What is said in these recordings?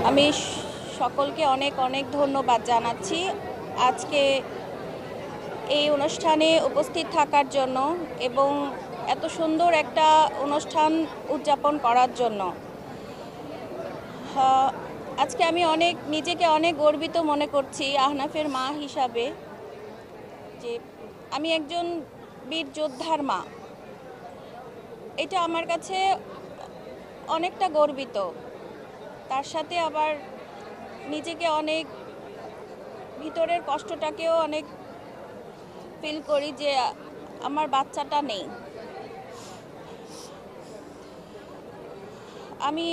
আমি সকলকে অনেক অনেক ধন্যবাদ জানাচ্ছি আজকে এই অনুষ্ঠানে উপস্থিত থাকার জন্য এবং এত সুন্দর একটা অনুষ্ঠান উদযাপন করার জন্য। আজকে আমি নিজেকে অনেক গর্বিত মনে করছি আহনাফের মা হিসাবে, যে আমি একজন বীর যোদ্ধার মা। এটা আমার কাছে অনেকটা গর্বিত। তার সাথে আবার নিজেকে অনেক ভিতরের কষ্টটাকেও অনেক ফিল করি যে আমার বাচ্চাটা নেই। আমি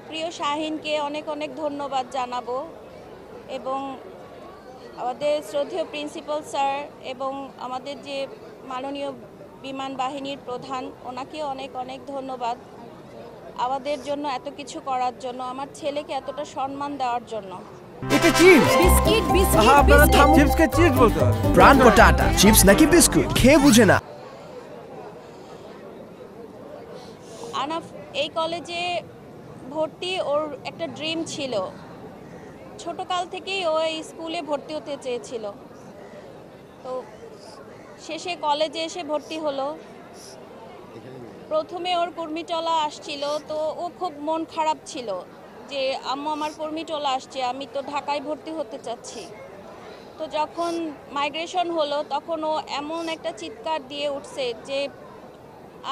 প্রিয় শাহিনকে অনেক অনেক ধন্যবাদ জানাবো এবং আমাদের শ্রদ্ধেয় প্রিন্সিপাল স্যার এবং আমাদের যে মাননীয় বিমান বাহিনীর প্রধান, ওনাকেও অনেক অনেক ধন্যবাদ আমাদের জন্য এত কিছু করার জন্য, আমার ছেলেকে এতটা সম্মান দেওয়ার জন্য। এটা চিপস, বিস্কিট, বিস্কিট, আপনারা থামুন। চিপসকে চিপস বলতে হয়, প্রাণ কটা আটা। চিপস নাকি বিস্কুট খেয়ে বুঝে না। আনাফ এই কলেজে ভর্তি ওর একটা ড্রিম ছিল, ছোটকাল থেকেই ও এই স্কুলে ভর্তি হতে চেয়েছিল। তো শেষে কলেজে এসে ভর্তি হলো। প্রথমে ওর কুর্মিটোলা আসছিল, তো ও খুব মন খারাপ ছিল যে আম্মু আমার কুর্মিটোলা আসছে, আমি তো ঢাকায় ভর্তি হতে চাচ্ছি। তো যখন মাইগ্রেশন হলো তখন ও এমন একটা চিৎকার দিয়ে উঠছে যে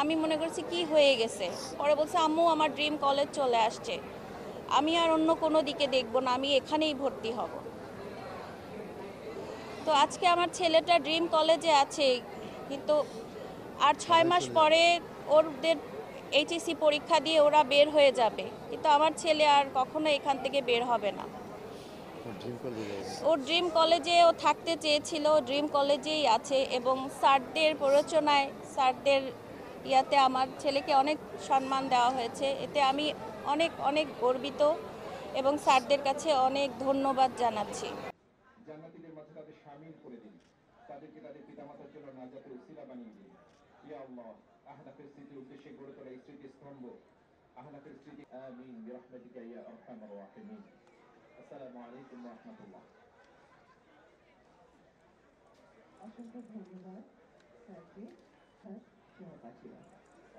আমি মনে করছি কি হয়ে গেছে। পরে বলছে আম্মু আমার ড্রিম কলেজ চলে আসছে, আমি আর অন্য কোনো দিকে দেখব না, আমি এখানেই ভর্তি হব। তো আজকে আমার ছেলেটা ড্রিম কলেজে আছে, কিন্তু আর 6 মাস পরে ওদের এইচএসসি পরীক্ষা দিয়ে ওরা বের হয়ে যাবে, কিন্তু আমার ছেলে আর কখনো এখান থেকে বের হবে না। ওর ড্রিম কলেজে ও থাকতে চেয়েছিল, ড্রিম কলেজেই আছে এবং স্যারদের প্ররোচনায়, স্যারদের ইয়াতে আমার ছেলেকে অনেক সম্মান দেওয়া হয়েছে। এতে আমি অনেক অনেক গর্বিত এবং স্যারদের কাছে অনেক ধন্যবাদ জানাচ্ছি। জান্নাতীদের মাঝে তাদের শামিল করে দিন, তাদেরকে তাদের পিতামাতার জন্য নাজাতের উসিলা বানিয়ে দিন। ইয়া আল্লাহ, আহনাফের স্মৃতির উদ্দেশ্যে গড়ে তোলা এই স্মৃতিস্তম্ভ, আহনাফের স্মৃতি, আমিন বিরহমাতিকা ইয়া আরহামার রাহিমিন। আসসালামু আলাইকুম ওয়া রাহমাতুল্লাহ। অসংখ্য ধন্যবাদ স্যারকে। সহপাঠীরা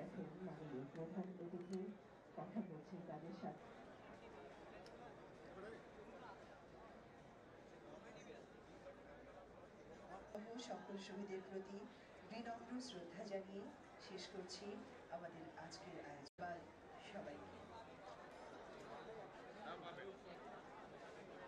এখন মাননীয় প্রধান অতিথি কথা বলছেন তাদের সাথে। সকল শহীদের প্রতি বিনম্র শ্রদ্ধা জানিয়ে শেষ করছি আমাদের আজকের আয়োজন।